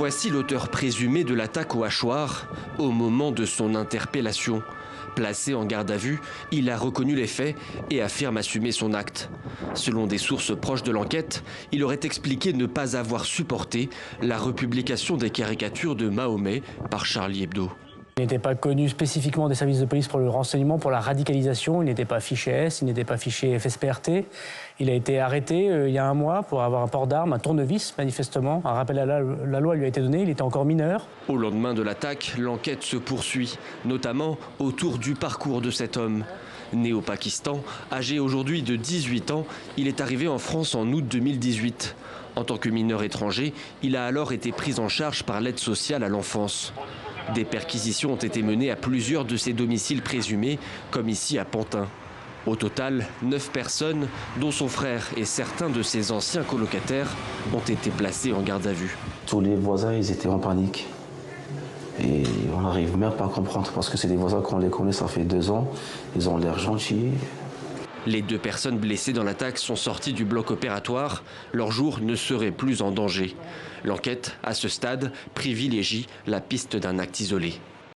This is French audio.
Voici l'auteur présumé de l'attaque au hachoir au moment de son interpellation. Placé en garde à vue, il a reconnu les faits et affirme assumer son acte. Selon des sources proches de l'enquête, il aurait expliqué ne pas avoir supporté la republication des caricatures de Mahomet par Charlie Hebdo. Il n'était pas connu spécifiquement des services de police pour le renseignement, pour la radicalisation. Il n'était pas fiché S, il n'était pas fiché FSPRT. Il a été arrêté il y a un mois pour avoir un port d'armes, un tournevis manifestement. Un rappel à la loi lui a été donné, il était encore mineur. Au lendemain de l'attaque, l'enquête se poursuit, notamment autour du parcours de cet homme. Né au Pakistan, âgé aujourd'hui de 18 ans, il est arrivé en France en août 2018. En tant que mineur étranger, il a alors été pris en charge par l'aide sociale à l'enfance. Des perquisitions ont été menées à plusieurs de ses domiciles présumés, comme ici à Pantin. Au total, 9 personnes, dont son frère et certains de ses anciens colocataires, ont été placés en garde à vue. Tous les voisins, ils étaient en panique. Et on n'arrive même pas à comprendre, parce que c'est des voisins qu'on les connaît, ça fait 2 ans. Ils ont l'air gentils. Les 2 personnes blessées dans l'attaque sont sorties du bloc opératoire. Leur jour ne serait plus en danger. L'enquête, à ce stade, privilégie la piste d'un acte isolé.